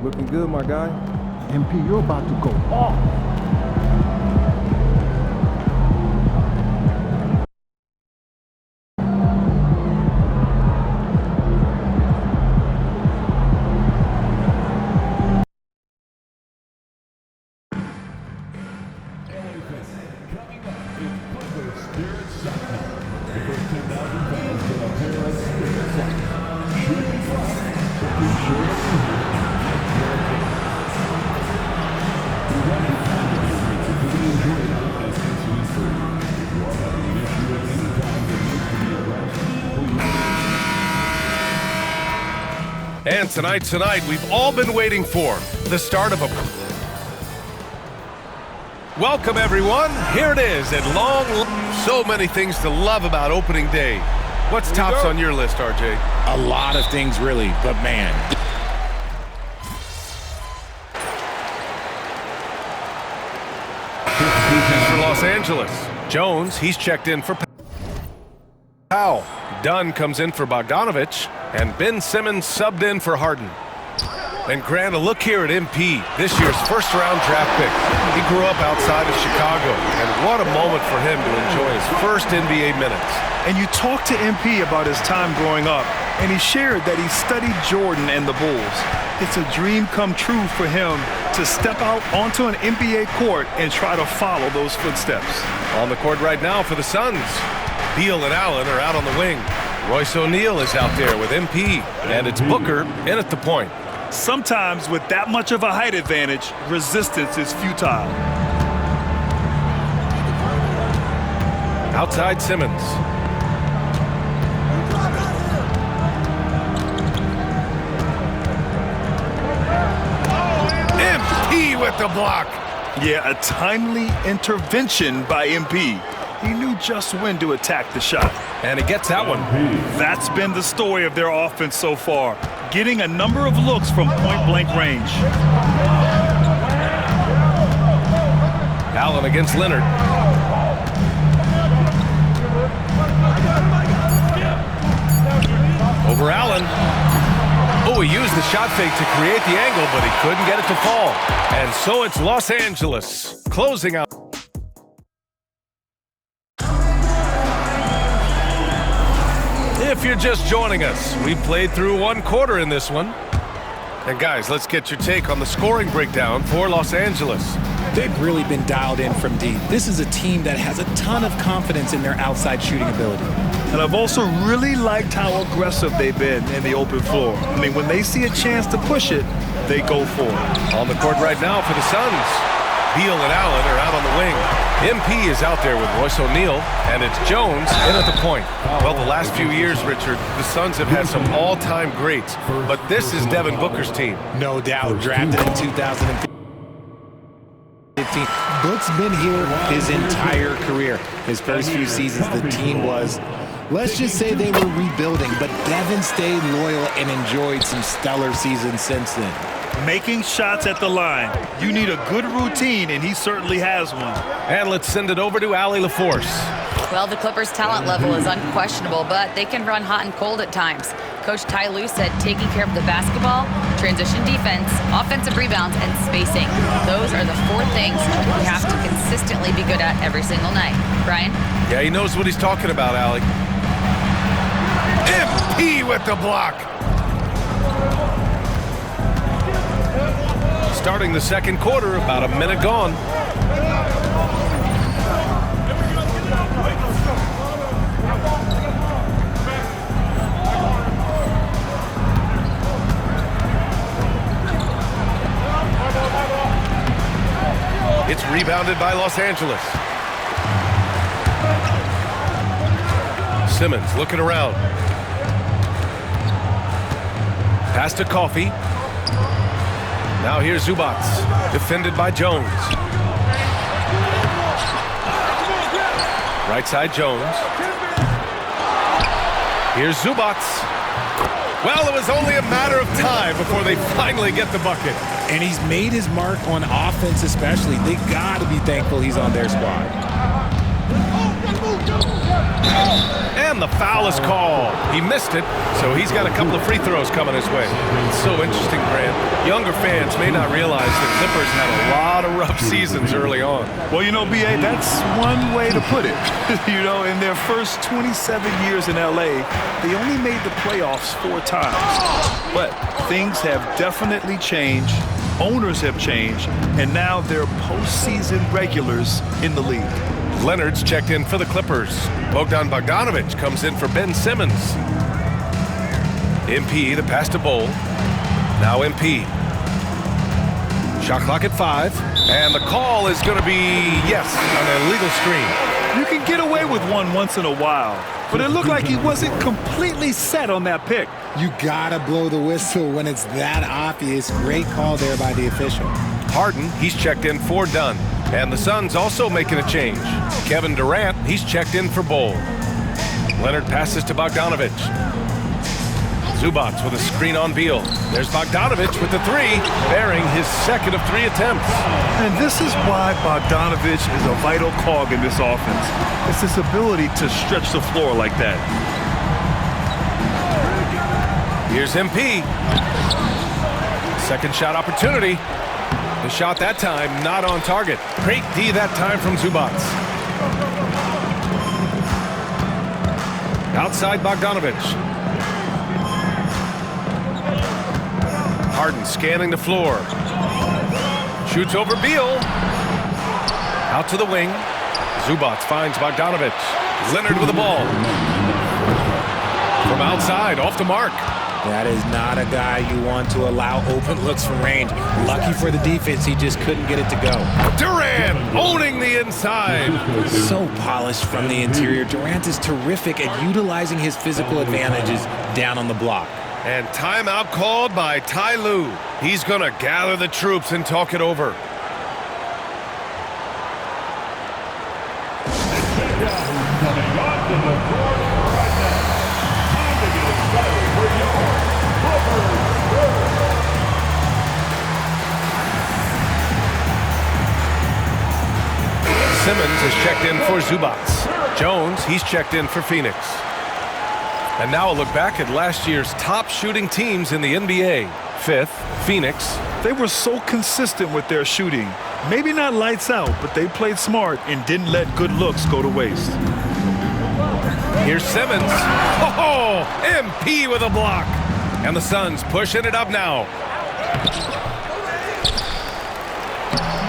Looking good, my guy. MP, you're about to go off. And tonight, we've all been waiting for the start of a... Welcome, everyone. Here it is at long... So many things to love about opening day. What's tops on your list, RJ? A lot of things, really, but man. For Los Angeles, Jones, he's checked in for Powell. Dunn comes in for Bogdanovich, and Ben Simmons subbed in for Harden. And Grant, a look here at MP, this year's first-round draft pick. He grew up outside of Chicago, and what a moment for him to enjoy his first NBA minutes. And you talked to MP about his time growing up, and he shared that he studied Jordan and the Bulls. It's a dream come true for him to step out onto an NBA court and try to follow those footsteps. On the court right now for the Suns, Beal and Allen are out on the wing. Royce O'Neal is out there with MP, and it's Booker in at the point. Sometimes with that much of a height advantage, resistance is futile. Outside Simmons. MP with the block. Yeah, a timely intervention by MP. He knew just when to attack the shot. And he gets that one. That's been the story of their offense so far, getting a number of looks from point-blank range. Allen against Leonard. Over Allen. Oh, he used the shot fake to create the angle, but he couldn't get it to fall. And so it's Los Angeles closing out. If you're just joining us, we played through one quarter in this one. And guys, let's get your take on the scoring breakdown for Los Angeles. They've really been dialed in from deep. This is a team that has a ton of confidence in their outside shooting ability. And I've also really liked how aggressive they've been in the open floor. I mean, when they see a chance to push it, they go for it. On the court right now for the Suns, Beal and Allen are out on the wing. MP is out there with Royce O'Neal, and it's Jones in at the point. Well, the last few years, Richard, the Suns have had some all-time greats, but this is Devin Booker's team. No doubt, drafted in 2015. Book's been here his entire career. His first few seasons, the team was, let's just say they were rebuilding, but Devin stayed loyal and enjoyed some stellar seasons since then. Making shots at the line. You need a good routine, and he certainly has one. And let's send it over to Allie LaForce. Well, the Clippers' talent level is unquestionable, but they can run hot and cold at times. Coach Ty Lue said taking care of the basketball, transition defense, offensive rebounds, and spacing. Those are the four things you have to consistently be good at every single night. Brian? Yeah, he knows what he's talking about, Allie. MP with the block. Starting the second quarter, about a minute gone. It's rebounded by Los Angeles. Simmons looking around. Pass to Coffey. Now here's Zubac, defended by Jones. Right side Jones. Here's Zubac. Well, it was only a matter of time before they finally get the bucket. And he's made his mark on offense especially. They got to be thankful he's on their squad. And the foul is called. He missed it, so he's got a couple of free throws coming his way. It's so interesting, Grant. Younger fans may not realize the Clippers had a lot of rough seasons early on. Well, you know, B.A., that's one way to put it. You know, in their first 27 years in L.A., they only made the playoffs 4 times. But things have definitely changed. Owners have changed, and now they're postseason regulars in the league. Leonard's checked in for the Clippers. Bogdan Bogdanović comes in for Ben Simmons. MP, the pass to Bol. Now MP. Shot clock at 5. And the call is going to be, yes, an illegal screen. You can get away with one once in a while, but it looked like he wasn't completely set on that pick. You gotta blow the whistle when it's that obvious. Great call there by the official. Harden, he's checked in for Dunn. And the Suns also making a change. Kevin Durant, he's checked in for Bol. Leonard passes to Bogdanović. Zubac with a screen on Beal. There's Bogdanović with the 3, bearing his second of 3 attempts. And this is why Bogdanović is a vital cog in this offense. It's his ability to stretch the floor like that. Here's MP. Second shot opportunity. The shot that time not on target. Great D that time from Zubac. Outside Bogdanović. Harden scanning the floor. Shoots over Beal. Out to the wing. Zubac finds Bogdanović. Leonard with the ball. From outside, off the mark. That is not a guy you want to allow open looks from range. Lucky for the defense, he just couldn't get it to go. Durant owning the inside. So polished from the interior. Durant is terrific at utilizing his physical advantages down on the block. And timeout called by Ty Lue. He's going to gather the troops and talk it over. Coming onto the court right now. Time to get excited for your Clippers. Simmons is checked in for Zubac. Jones, he's checked in for Phoenix. And now a look back at last year's top shooting teams in the NBA. 5th, Phoenix. They were so consistent with their shooting. Maybe not lights out, but they played smart and didn't let good looks go to waste. Here's Simmons. Oh, MP with a block. And the Suns pushing it up now.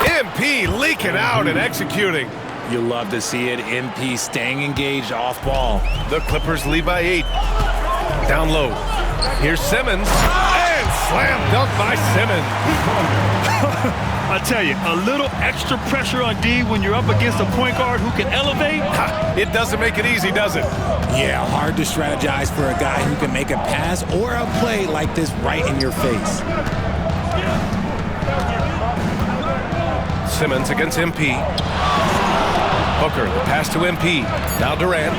MP leaking out and executing. You love to see it. MP staying engaged off ball. The Clippers lead by 8. Down low. Here's Simmons. And slam dunk by Simmons. I tell you, a little extra pressure on D when you're up against a point guard who can elevate. It doesn't make it easy, does it? Yeah, hard to strategize for a guy who can make a pass or a play like this right in your face. Simmons against MP. Booker, the pass to MP. Now Durant.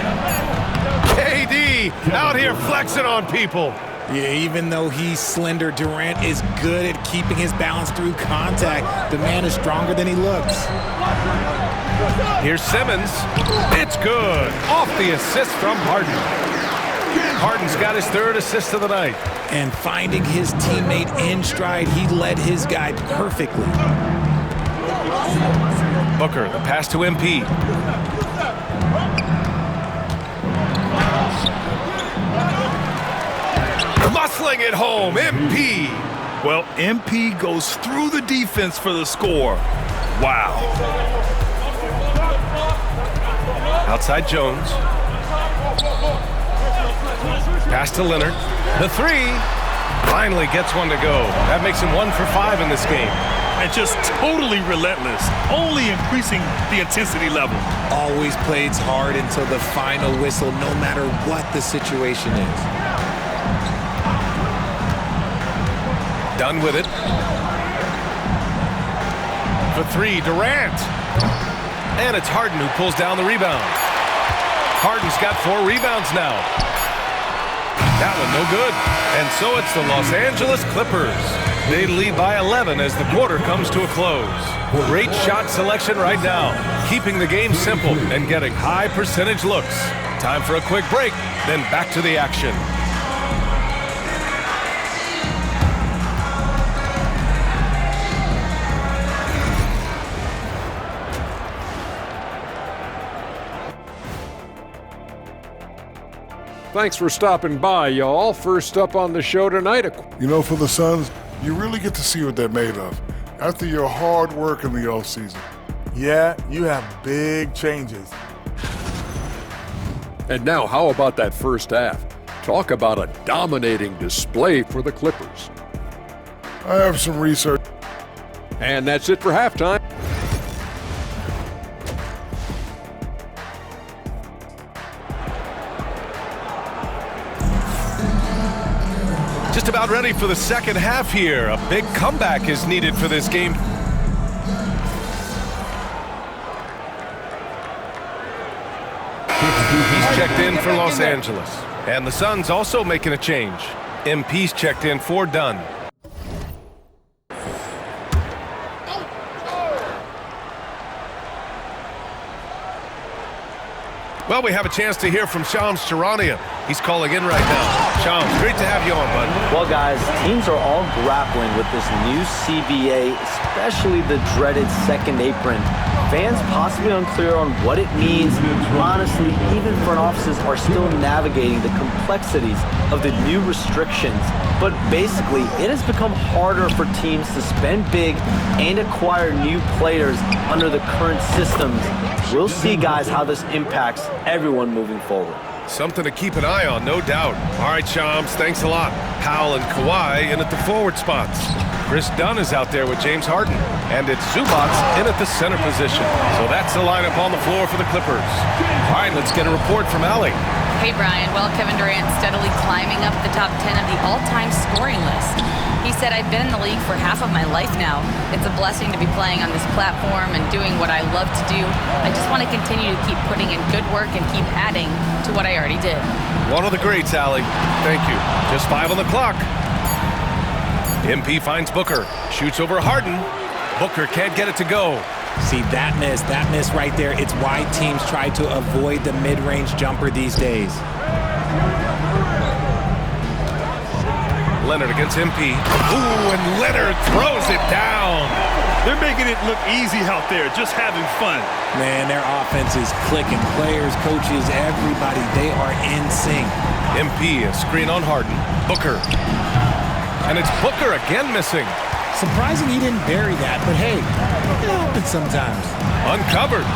KD out here flexing on people. Yeah, even though he's slender, Durant is good at keeping his balance through contact. The man is stronger than he looks. Here's Simmons. It's good. Off the assist from Harden. Harden's got his 3rd assist of the night. And finding his teammate in stride, he led his guy perfectly. Booker, the pass to MP. Muscling it home, MP. Well, MP goes through the defense for the score. Wow. Outside Jones. Pass to Leonard. The 3 finally gets one to go. That makes him 1 for 5 in this game. And just totally relentless, only increasing the intensity level. Always plays hard until the final whistle, no matter what the situation is. Done with it. For 3, Durant. And it's Harden who pulls down the rebound. Harden's got 4 rebounds now. That one no good. And so it's the Los Angeles Clippers. They lead by 11 as the quarter comes to a close. Great shot selection right now, keeping the game simple and getting high percentage looks. Time for a quick break, then back to the action. Thanks for stopping by, y'all. First up on the show tonight, You know, for the Suns, you really get to see what they're made of after your hard work in the offseason. Yeah, you have big changes. and now how about that first half? Talk about a dominating display for the Clippers. I have some research. And that's it for halftime. Just about ready for the second half here. A big comeback is needed for this game. He's checked in for Los Angeles. And the Suns also making a change. MP's checked in for Dunn. Well, we have a chance to hear from Shams Charania. He's calling in right now. Shams, great to have you on, bud. Well, guys, teams are all grappling with this new CBA, especially the dreaded second apron. Fans possibly unclear on what it means. Honestly, even front offices are still navigating the complexities of the new restrictions. But basically, it has become harder for teams to spend big and acquire new players under the current systems. We'll see, guys, how this impacts everyone moving forward. Something to keep an eye on, no doubt. All right, Shams, thanks a lot. Powell and Kawhi in at the forward spots. Chris Dunn is out there with James Harden. And it's Zubac in at the center position. So that's the lineup on the floor for the Clippers. All right, let's get a report from Allie. Hey, Brian. Well, Kevin Durant steadily climbing up the top 10 of the all-time scoring list. He said, I've been in the league for half of my life now. It's a blessing to be playing on this platform and doing what I love to do. I just want to continue to keep putting in good work and keep adding to what I already did. One of the greats, Allie. Thank you. Just 5 on the clock. MP finds Booker. Shoots over Harden. Booker can't get it to go. See, that miss right there, it's why teams try to avoid the mid-range jumper these days. Leonard against MP. Ooh, and Leonard throws it down. They're making it look easy out there, just having fun. Man, their offense is clicking. Players, coaches, everybody, they are in sync. MP, a screen on Harden. Booker. And it's Booker again missing. Surprising he didn't bury that, but hey, it happens sometimes. Uncovered.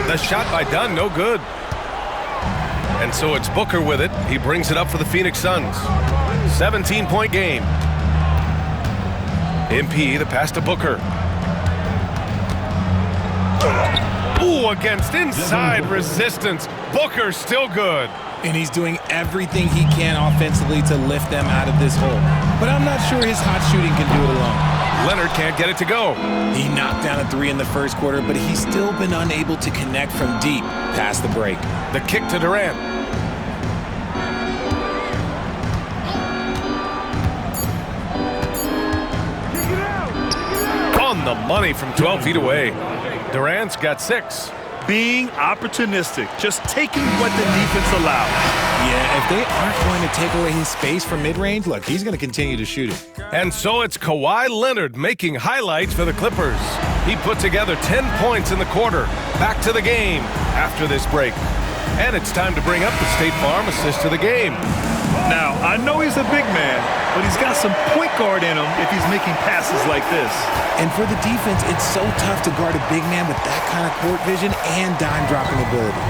The shot by Dunn, no good. And so it's Booker with it. He brings it up for the Phoenix Suns. 17-point game. MP, the pass to Booker. Ooh, against inside resistance. Booker still good. And he's doing everything he can offensively to lift them out of this hole. But I'm not sure his hot shooting can do it alone. Leonard can't get it to go. He knocked down a 3 in the first quarter, but he's still been unable to connect from deep past the break. The kick to Durant. On the money from 12 feet away. Durant's got 6. Being opportunistic, just taking what the defense allows. Yeah, if they aren't going to take away his space from mid-range, look, he's going to continue to shoot it. And so it's Kawhi Leonard making highlights for the Clippers. He put together 10 points in the quarter. Back to the game after this break. And it's time to bring up the State Farm assist of the game. Now, I know he's a big man, but he's got some point guard in him if he's making passes like this. And for the defense, it's so tough to guard a big man with that kind of court vision and dime-dropping ability.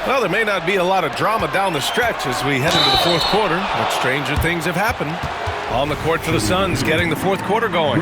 Well, there may not be a lot of drama down the stretch as we head into the fourth quarter, but stranger things have happened. On the court for the Suns, getting the fourth quarter going.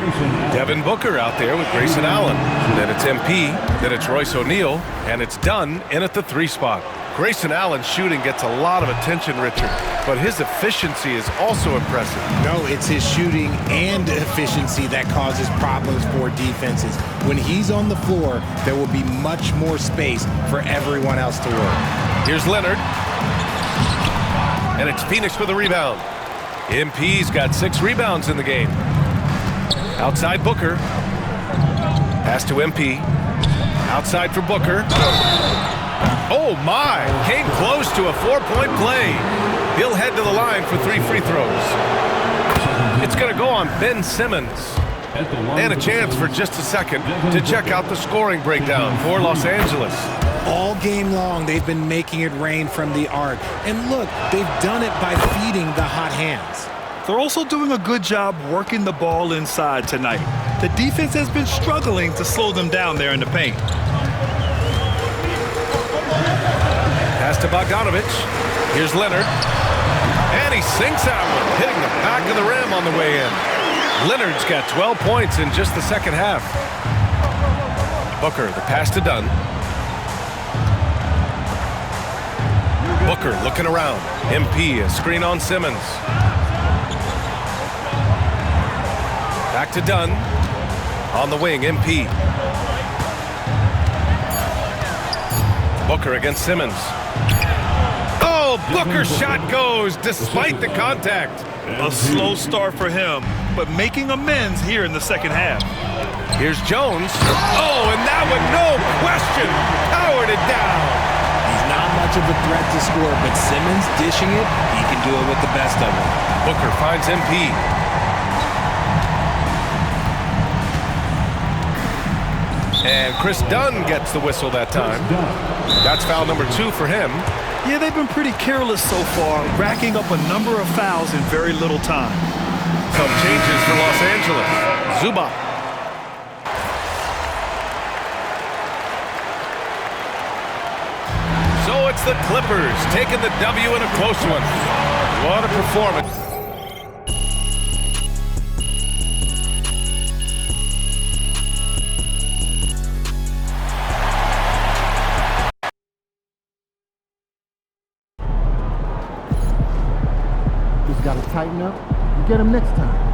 Devin Booker out there with Grayson Allen. Then it's MP, then it's Royce O'Neal, and it's Dunn in at the 3 spot. Grayson Allen's shooting gets a lot of attention, Richard, but his efficiency is also impressive. No, it's his shooting and efficiency that causes problems for defenses. When he's on the floor, there will be much more space for everyone else to work. Here's Leonard. And it's Phoenix for the rebound. MP's got 6 rebounds in the game. Outside Booker. Pass to MP. Outside for Booker. Oh my, came close to a 4-point play. He'll head to the line for 3 free throws. It's going to go on Ben Simmons. And a chance for just a second to check out the scoring breakdown for Los Angeles. All game long, they've been making it rain from the arc. And look, they've done it by feeding the hot hands. They're also doing a good job working the ball inside tonight. The defense has been struggling to slow them down there in the paint. Pass to Bogdanovich. Here's Leonard. And he sinks that one, hitting the back of the rim on the way in. Leonard's got 12 points in just the second half. Booker, the pass to Dunn. Booker looking around. MP, a screen on Simmons. Back to Dunn. On the wing, MP. Booker against Simmons. Oh, Booker's shot goes despite the contact. A slow start for him, but making amends here in the second half. Here's Jones. Oh, and that one, no question, powered it down. He's not much of a threat to score, but Simmons dishing it, he can do it with the best of them. Booker finds MP. And Chris Dunn gets the whistle that time. That's foul number 2 for him. Yeah, they've been pretty careless so far, racking up a number of fouls in very little time. Some changes for Los Angeles. Zubac. So it's the Clippers taking the W in a close one. What a performance. Got to tighten up and get him next time.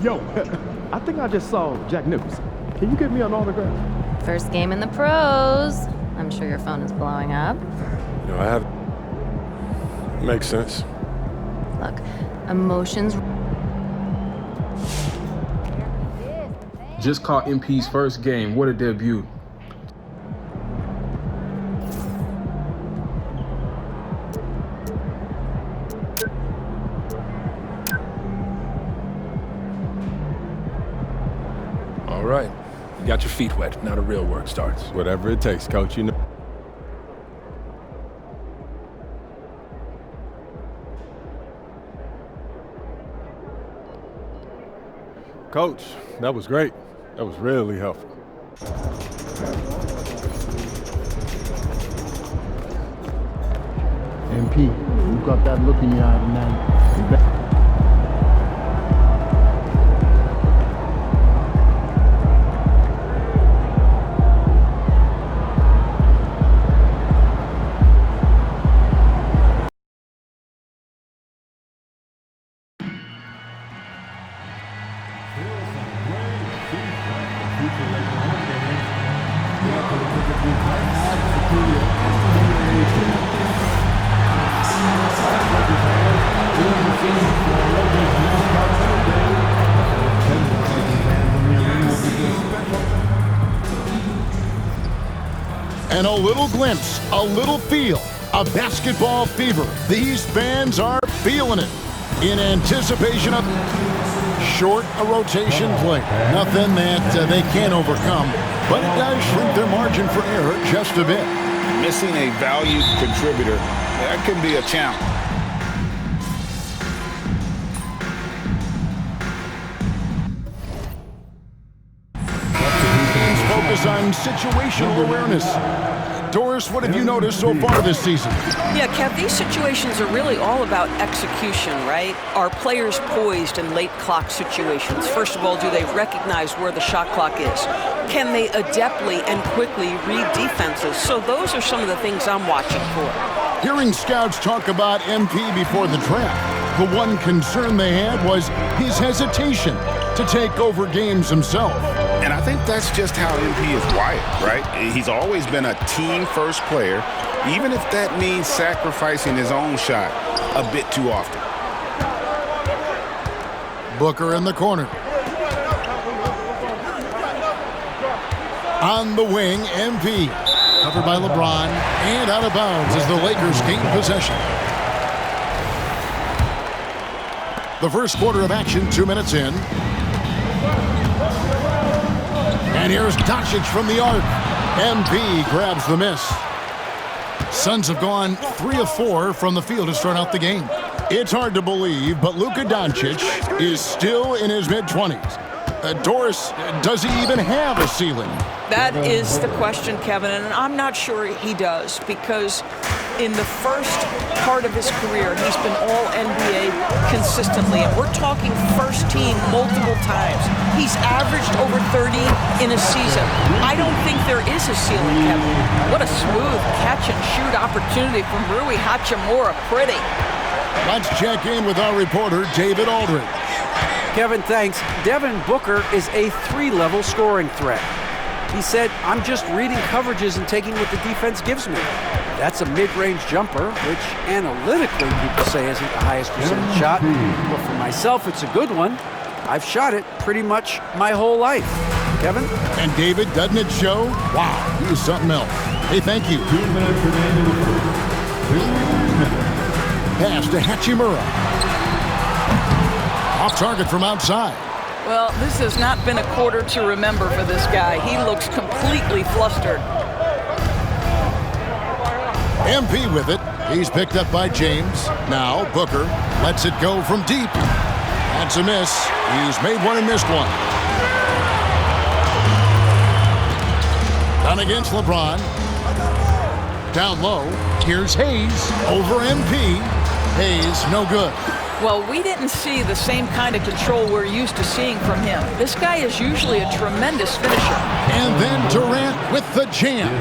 Yo, I think I just saw Jack Nicholson. Can you get me an autograph? First game in the pros. I'm sure your phone is blowing up. You know, I have... Makes sense. Look, emotions... Just caught MP's first game. What a debut. All right. You got your feet wet. Now the real work starts. Whatever it takes, Coach. You know. Coach, that was great. That was really helpful. MP, you got that look in your eye tonight. And a little glimpse, a little feel of basketball fever. These fans are feeling it in anticipation of short a rotation play. Nothing that they can't overcome, but it does shrink their margin for error just a bit. Missing a valued contributor, that can be a challenge. Focus on situational awareness. Doris, what have you noticed so far this season? Yeah, Kev, these situations are really all about execution, right? Are players poised in late clock situations? First of all, do they recognize where the shot clock is? Can they adeptly and quickly read defenses? So those are some of the things I'm watching for. Hearing scouts talk about MP before the draft, the one concern they had was his hesitation to take over games himself. And I think that's just how MP is wired, right? He's always been a team-first player, even if that means sacrificing his own shot a bit too often. Booker in the corner. On the wing, MP. Covered by LeBron and out of bounds as the Lakers gain possession. The first quarter of action, 2 minutes in. And here's Doncic from the arc. MP grabs the miss. Suns have gone 3 of 4 from the field to start out the game. It's hard to believe, but Luka Doncic is still in his mid-20s. Doris, does he even have a ceiling? That is the question, Kevin, and I'm not sure he does, because in the first part of his career, he's been All-NBA consistently, and we're talking first team multiple times. He's averaged over 30 in a season. I don't think there is a ceiling, Kevin. What a smooth catch-and-shoot opportunity from Rui Hachimura. Pretty. Let's check in with our reporter, David Aldridge. Kevin, thanks. Devin Booker is a 3-level scoring threat. He said, I'm just reading coverages and taking what the defense gives me. That's a mid-range jumper, which analytically people say isn't the highest percentage shot. But for myself, it's a good one. I've shot it pretty much my whole life. Kevin? And David, doesn't it show? Wow, he was something else. Hey, thank you. 2 minutes remaining. 2 minutes. Pass to Hachimura. Off target from outside. Well, this has not been a quarter to remember for this guy. He looks completely flustered. MP with it. He's picked up by James. Now Booker lets it go from deep. That's a miss. He's made one and missed one. Done against LeBron. Down low. Here's Hayes over MP. Hayes, no good. Well, we didn't see the same kind of control we're used to seeing from him. This guy is usually a tremendous finisher. And then Durant with the jam.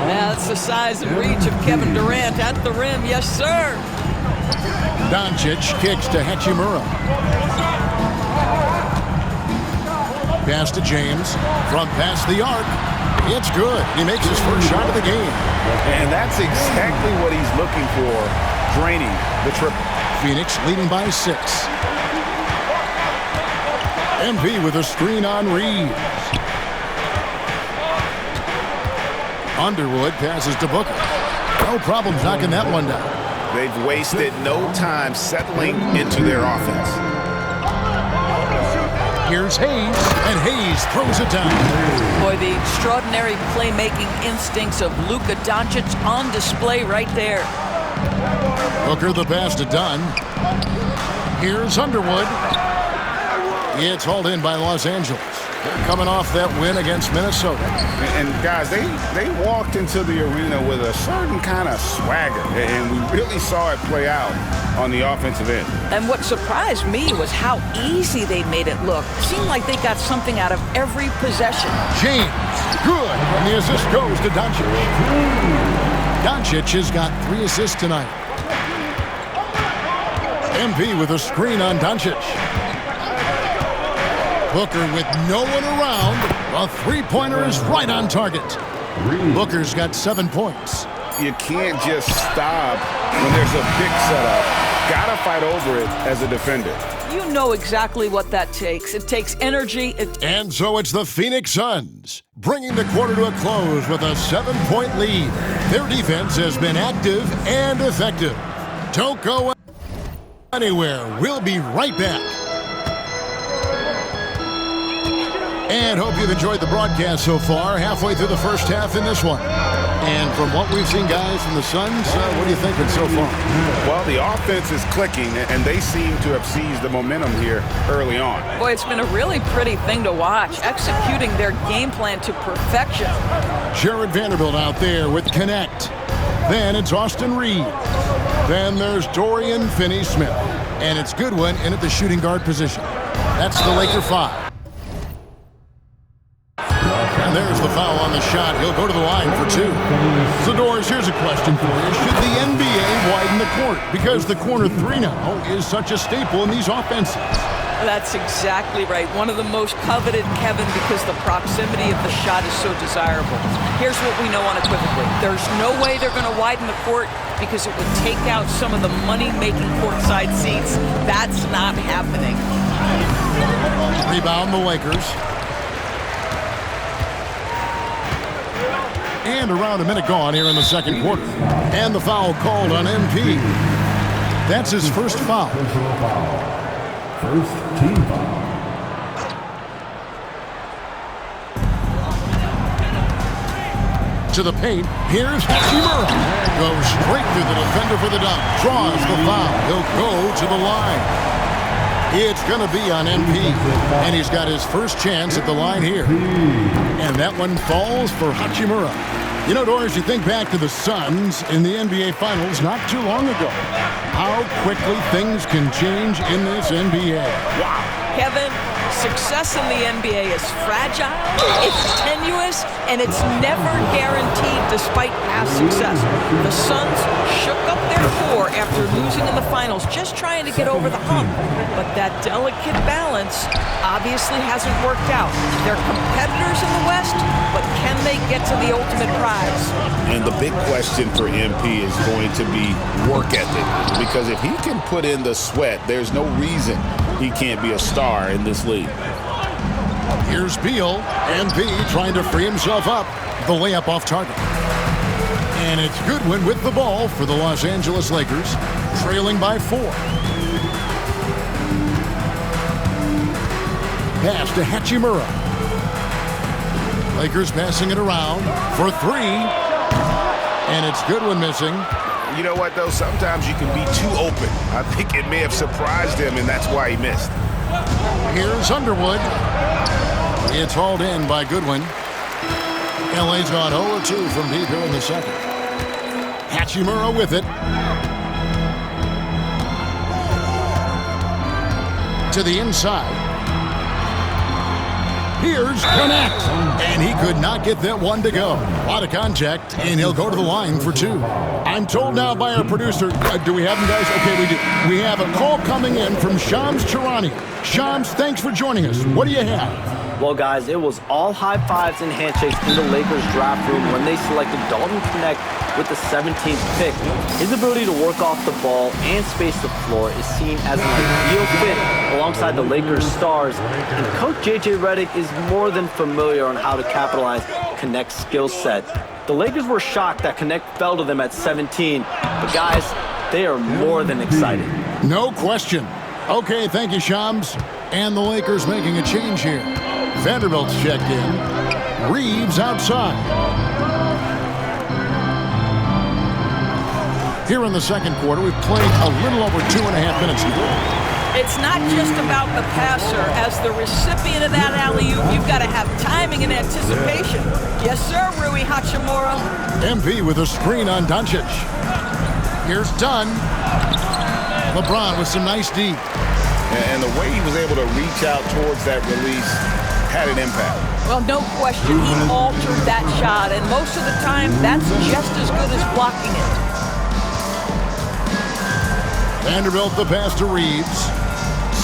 Now that's the size and reach of Kevin Durant at the rim. Yes, sir. Doncic kicks to Hachimura. Pass to James. From past the arc. It's good. He makes his first shot of the game. And that's exactly what he's looking for, draining the triple. Phoenix leading by 6. MP with a screen on Reeves. Underwood passes to Booker. No problem knocking that one down. They've wasted no time settling into their offense. Here's Hayes, and Hayes throws it down. Boy, the extraordinary playmaking instincts of Luka Doncic on display right there. Booker the pass to Dunn. Here's Underwood. It's hauled in by Los Angeles. They're coming off that win against Minnesota. And guys, they walked into the arena with a certain kind of swagger, and we really saw it play out on the offensive end. And what surprised me was how easy they made it look. It seemed like they got something out of every possession. James, good. And the assist goes to Doncic. Doncic has got 3 assists tonight. MP with a screen on Doncic. Booker with no one around. A 3-pointer is right on target. Booker's got 7 points. You can't just stop when there's a pick set up. Gotta fight over it as a defender. You know exactly what that takes. It takes energy. And so it's the Phoenix Suns, bringing the quarter to a close with a 7-point lead. Their defense has been active and effective. Don't go anywhere. We'll be right back. And hope you've enjoyed the broadcast so far, halfway through the first half in this one. And from what we've seen, guys, from the Suns, what are you thinking so far? Well, the offense is clicking, and they seem to have seized the momentum here early on. Boy, it's been a really pretty thing to watch, executing their game plan to perfection. Jared Vanderbilt out there with Connect. Then it's Austin Reeves. Then there's Dorian Finney-Smith. And it's Goodwin in at the shooting guard position. That's the Laker 5. And there's the foul on the shot. He'll go to the line for 2. So, Doris, here's a question for you. Should the NBA widen the court? Because the corner 3 now is such a staple in these offenses. That's exactly right. One of the most coveted, Kevin, because the proximity of the shot is so desirable. Here's what we know unequivocally. There's no way they're going to widen the court because it would take out some of the money-making courtside seats. That's not happening. Rebound the Lakers. And around a minute gone here in the second quarter. And the foul called on MP. That's his first foul. First team foul. To the paint. Here's Hachimura. Goes straight through the defender for the dunk. Draws the foul. He'll go to the line. It's going to be on MP, and he's got his first chance at the line here. And that one falls for Hachimura. You know, Doris, you think back to the Suns in the NBA Finals not too long ago. How quickly things can change in this NBA. Wow. Kevin, success in the NBA is fragile, it's tenuous, and it's never guaranteed despite past success. The Suns shook up their core after losing in the finals, just trying to get over the hump. But that delicate balance obviously hasn't worked out. They're competitors in the West, but can they get to the ultimate prize? And the big question for MP is going to be work ethic. Because if he can put in the sweat, there's no reason he can't be a star in this league. Here's Beal. MP trying to free himself up. The layup off target. And it's Goodwin with the ball for the Los Angeles Lakers, trailing by 4. Pass to Hachimura. Lakers passing it around for 3. And it's Goodwin missing. You know what, though? Sometimes you can be too open. I think it may have surprised him, and that's why he missed. Here's Underwood. It's hauled in by Goodwin. LA's gone 0-2 from deep here in the second. Hachimura with it. To the inside. Here's Connect. And he could not get that one to go. A lot of contact, and he'll go to the line for 2. I'm told now by our producer, do we have him, guys? Okay, we do. We have a call coming in from Shams Charania. Shams, thanks for joining us. What do you have? Well, guys, it was all high fives and handshakes in the Lakers draft room when they selected Dalton Connect with the 17th pick. His ability to work off the ball and space the floor is seen as an ideal fit alongside the Lakers stars, and Coach J.J. Redick is more than familiar on how to capitalize Connect's skill set. The Lakers were shocked that Connect fell to them at 17, but guys, they are more than excited. No question. Okay, thank you, Shams. And the Lakers making a change here. Vanderbilt's checked in. Reeves outside. Here in the second quarter, we've played a little over 2.5 minutes here. It's not just about the passer. As the recipient of that alley-oop, you've got to have timing and anticipation. Yes, sir, Rui Hachimura. MP with a screen on Doncic. Here's Dunn. LeBron with some nice D. And the way he was able to reach out towards that release had an impact. Well, no question, he altered that shot, and most of the time, that's just as good as blocking it. Vanderbilt the pass to Reeves.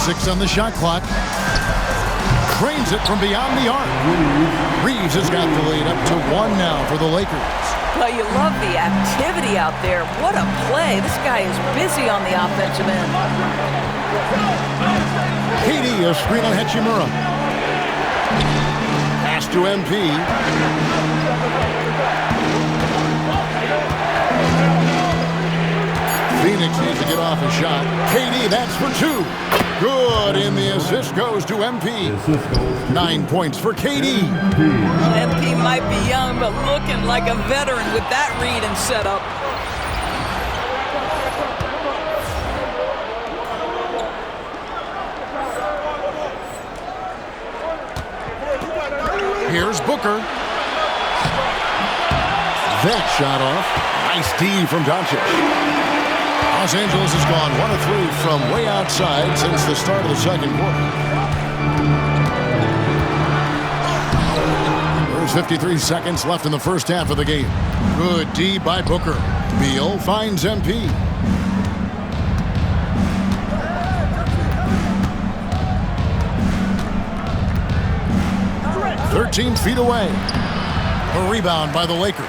6 on the shot clock. Cranes it from beyond the arc. Reeves has got the lead up to 1 now for the Lakers. Well, you love the activity out there. What a play. This guy is busy on the offensive end. KD, a screen on Hachimura. Pass to MP. Phoenix needs to get off a shot. KD, that's for two. Good, and the assist goes to MP. 9 points for KD. MP might be young, but looking like a veteran with that read and setup. Here's Booker. That shot off. Nice D from Doncic. Los Angeles has gone 1 of 3 from way outside since the start of the second quarter. There's 53 seconds left in the first half of the game. Good D by Booker. Beal finds MP. "13 feet away." A rebound by the Lakers.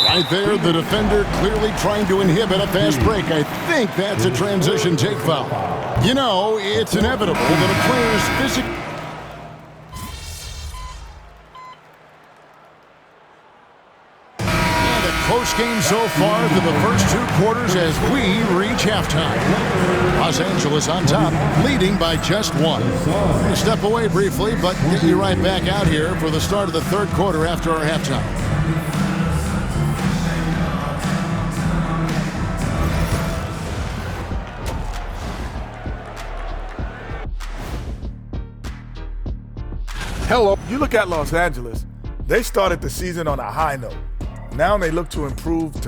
Right there, the defender clearly trying to inhibit a fast break. I think that's a transition take foul. You know, it's inevitable that a player's physical... And a close game so far through the first 2 quarters as we reach halftime. Los Angeles on top, leading by just 1. We're going to step away briefly, but get you right back out here for the start of the third quarter after our halftime. Hello. You look at Los Angeles, they started the season on a high note. Now they look to improve to